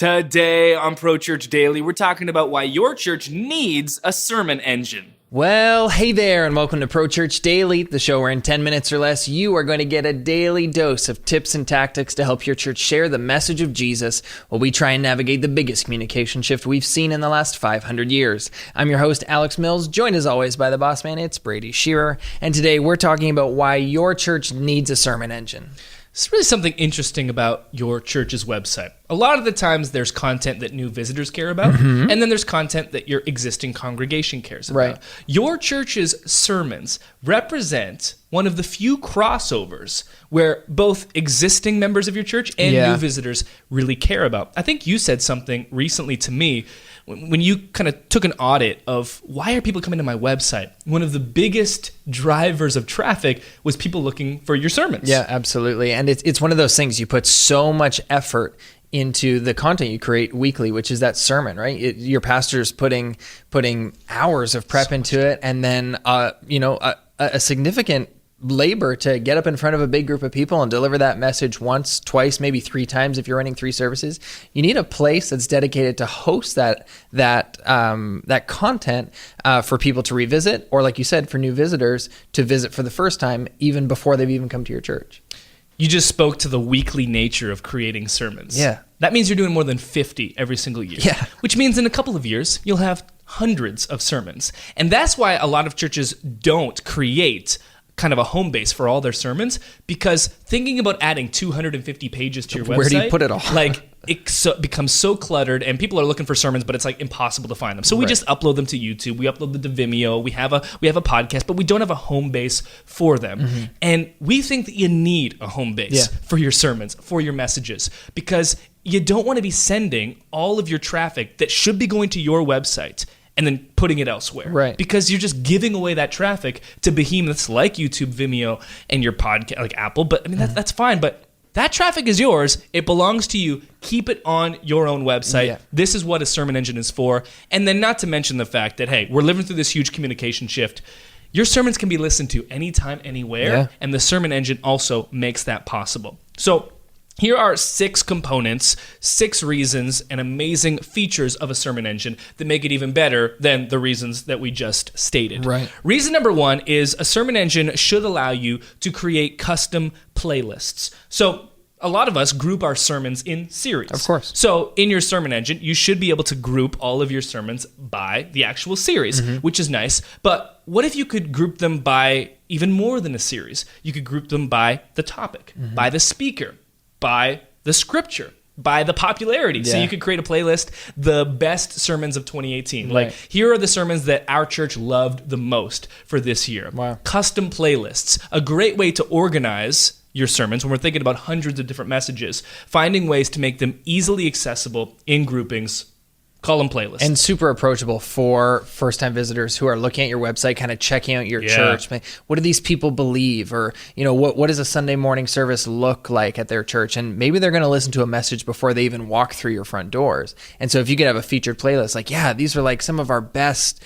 Today on Pro Church Daily, we're talking about why your church needs a sermon engine. Well, hey there, and welcome to Pro Church Daily, the show where in 10 minutes or less, you are going to get a daily dose of tips and tactics to help your church share the message of Jesus while we try and navigate the biggest communication shift we've seen in the last 500 years. I'm your host, Alex Mills, joined as always by the boss man, it's Brady Shearer, and today we're talking about why your church needs a sermon engine. It's really something interesting about your church's website. A lot of the times there's content that new visitors care about, and then there's content that your existing congregation cares about. Right. Your church's sermons represent one of the few crossovers where both existing members of your church and new visitors really care about. I think you said something recently to me when you kind of took an audit of why are people coming to my website. One of the biggest drivers of traffic was people looking for your sermons. Yeah, absolutely. And it's one of those things, you put so much effort into the content you create weekly, which is that sermon, right? Your pastor's putting hours of prep into it, and then a significant labor to get up in front of a big group of people and deliver that message once, twice, maybe 3 times if you're running 3 services. You need a place that's dedicated to host that content for people to revisit, or like you said, for new visitors to visit for the first time, even before they've even come to your church. You just spoke to the weekly nature of creating sermons. Yeah. That means you're doing more than 50 every single year. Yeah. Which means in a couple of years, you'll have hundreds of sermons. And that's why a lot of churches don't create kind of a home base for all their sermons, because thinking about adding 250 pages to your website, where do you put it all? It becomes so cluttered, and people are looking for sermons, but it's like impossible to find them. So we just upload them to YouTube. We upload them to Vimeo. We have a podcast, but we don't have a home base for them. And we think that you need a home base for your sermons, for your messages, because you don't want to be sending all of your traffic that should be going to your website and then putting it elsewhere. Right. Because you're just giving away that traffic to behemoths like YouTube, Vimeo, and your podcast, like Apple. But I mean, that's fine. But that traffic is yours. It belongs to you. Keep it on your own website. Yeah. This is what a sermon engine is for. And then not to mention the fact that, hey, we're living through this huge communication shift. Your sermons can be listened to anytime, anywhere. And the sermon engine also makes that possible. So here are 6 components, 6 reasons, and amazing features of a sermon engine that make it even better than the reasons that we just stated. Right. Reason number 1 is a sermon engine should allow you to create custom playlists. So a lot of us group our sermons in series. Of course. So in your sermon engine, you should be able to group all of your sermons by the actual series, which is nice. But what if you could group them by even more than a series? You could group them by the topic, by the speaker, by the scripture, by the popularity. So you could create a playlist, the best sermons of 2018. Right. Like, here are the sermons that our church loved the most for this year. Wow. Custom playlists, a great way to organize your sermons when we're thinking about hundreds of different messages, finding ways to make them easily accessible in groupings. Call them playlists. And super approachable for first-time visitors who are looking at your website, kind of checking out your church. What do these people believe? Or, what does a Sunday morning service look like at their church? And maybe they're going to listen to a message before they even walk through your front doors. And so if you could have a featured playlist, like, these are like some of our best,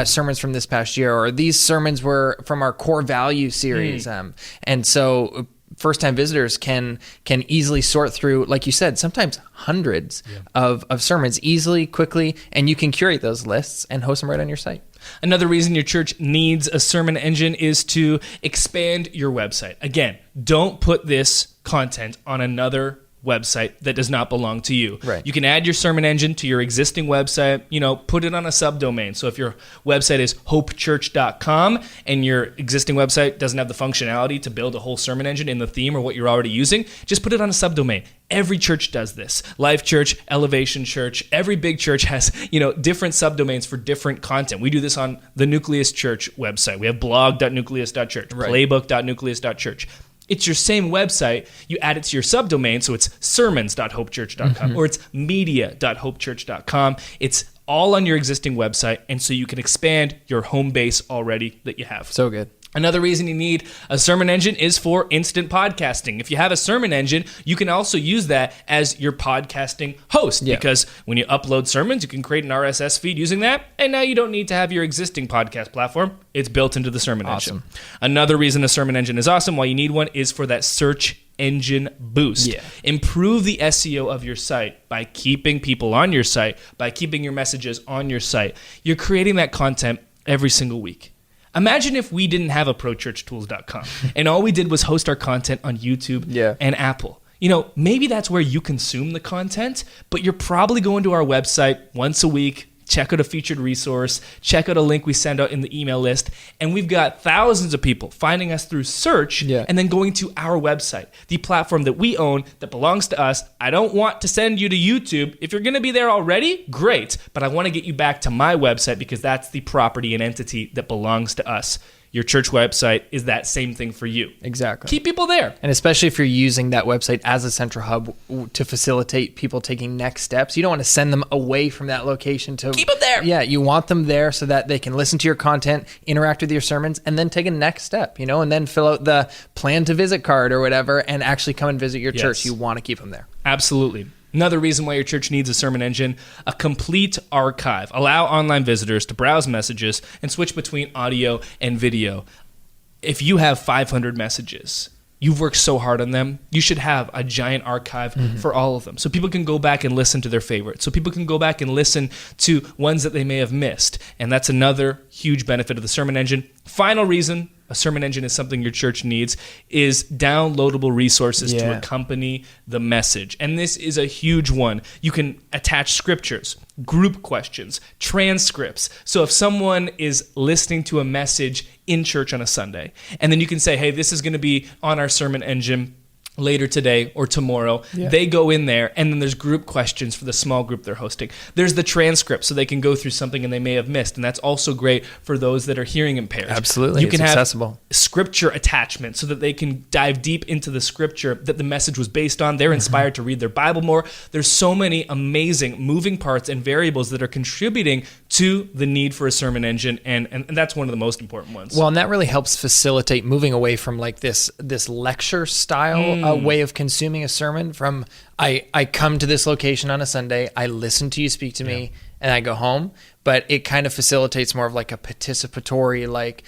sermons from this past year, or these sermons were from our core value series. And so first-time visitors can easily sort through, like you said, sometimes hundreds of sermons easily, quickly, and you can curate those lists and host them right on your site. Another reason your church needs a sermon engine is to expand your website. Again, don't put this content on another website that does not belong to you. Right. You can add your sermon engine to your existing website, put it on a subdomain. So if your website is hopechurch.com and your existing website doesn't have the functionality to build a whole sermon engine in the theme or what you're already using, just put it on a subdomain. Every church does this. Life Church, Elevation Church, every big church has, different subdomains for different content. We do this on the Nucleus Church website. We have blog.nucleus.church, playbook.nucleus.church. It's your same website. You add it to your subdomain, so it's sermons.hopechurch.com or it's media.hopechurch.com. It's all on your existing website, and so you can expand your home base already that you have. So good. Another reason you need a sermon engine is for instant podcasting. If you have a sermon engine, you can also use that as your podcasting host because when you upload sermons, you can create an RSS feed using that, and now you don't need to have your existing podcast platform. It's built into the sermon engine. Another reason a sermon engine is awesome, why you need one, is for that search engine boost. Yeah. Improve the SEO of your site by keeping people on your site, by keeping your messages on your site. You're creating that content every single week. Imagine if we didn't have a prochurchtools.com and all we did was host our content on YouTube and Apple. You know, maybe that's where you consume the content, but you're probably going to our website once a week, check out a featured resource, check out a link we send out in the email list, and we've got thousands of people finding us through search and then going to our website, the platform that we own that belongs to us. I don't want to send you to YouTube. If you're going to be there already, great, but I want to get you back to my website because that's the property and entity that belongs to us. Your church website is that same thing for you. Exactly. Keep people there. And especially if you're using that website as a central hub to facilitate people taking next steps, you don't want to send them away from that location to keep them there. Yeah, you want them there so that they can listen to your content, interact with your sermons, and then take a next step, and then fill out the plan to visit card or whatever and actually come and visit your church. You want to keep them there. Absolutely. Another reason why your church needs a sermon engine, a complete archive. Allow online visitors to browse messages and switch between audio and video. If you have 500 messages, you've worked so hard on them, you should have a giant archive for all of them. So people can go back and listen to their favorites. So people can go back and listen to ones that they may have missed. And that's another huge benefit of the sermon engine. Final reason a sermon engine is something your church needs is downloadable resources to accompany the message. And this is a huge one. You can attach scriptures, group questions, transcripts. So if someone is listening to a message in church on a Sunday, and then you can say, hey, this is going to be on our sermon engine later today or tomorrow. They go in there, and then there's group questions for the small group they're hosting. There's the transcript, so they can go through something and they may have missed, and that's also great for those that are hearing impaired. Absolutely. You can have accessible scripture attachment so that they can dive deep into the scripture that the message was based on. They're inspired to read their Bible more. There's so many amazing moving parts and variables that are contributing to the need for a sermon engine, and that's one of the most important ones. Well, and that really helps facilitate moving away from like this lecture style way of consuming a sermon from I come to this location on a Sunday, I listen to you speak to me, and I go home. But it kind of facilitates more of like a participatory, like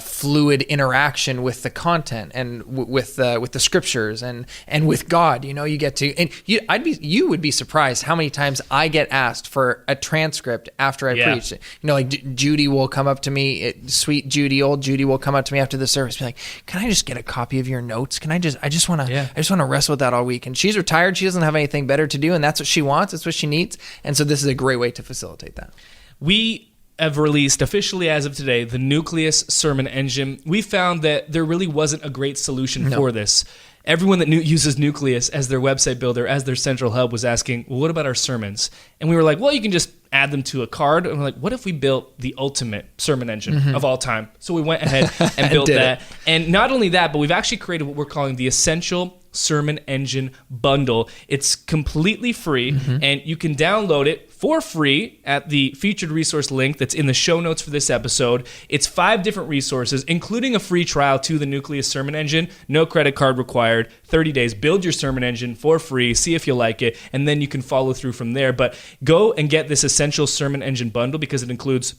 fluid interaction with the content and with the scriptures and with God. You get to, and you would be surprised how many times I get asked for a transcript after I preach. Like Judy will come up to me, sweet Judy, old Judy will come up to me after the service, be like, "Can I just get a copy of your notes? I just want to wrestle with that all week." And she's retired, she doesn't have anything better to do, and that's what she wants, that's what she needs, and so this is a great way to facilitate that. We have released officially as of today the Nucleus Sermon Engine. We found that there really wasn't a great solution for this. Everyone that uses Nucleus as their website builder, as their central hub, was asking, well, what about our sermons? And we were like, well, you can just add them to a card. And we're like, what if we built the ultimate sermon engine of all time? So we went ahead and built that. And not only that, but we've actually created what we're calling the Essential Sermon Engine Bundle. It's completely free, and you can download it for free at the featured resource link that's in the show notes for this episode. It's 5 different resources, including a free trial to the Nucleus Sermon Engine. No credit card required. 30 days. Build your sermon engine for free. See if you like it, and then you can follow through from there. But go and get this Essential Sermon Engine Bundle because it includes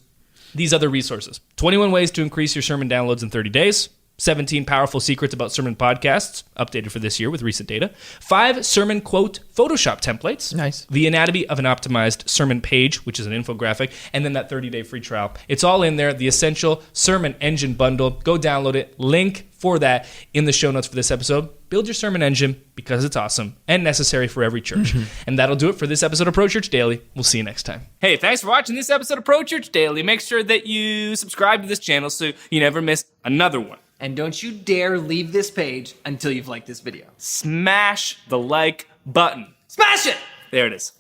these other resources. 21 ways to increase your sermon downloads in 30 days. 17 powerful secrets about sermon podcasts, updated for this year with recent data. 5 sermon quote Photoshop templates. Nice. The anatomy of an optimized sermon page, which is an infographic, and then that 30-day free trial. It's all in there, the Essential Sermon Engine Bundle. Go download it. Link for that in the show notes for this episode. Build your sermon engine because it's awesome and necessary for every church. And that'll do it for this episode of Pro Church Daily. We'll see you next time. Hey, thanks for watching this episode of Pro Church Daily. Make sure that you subscribe to this channel so you never miss another one. And don't you dare leave this page until you've liked this video. Smash the like button. Smash it! There it is.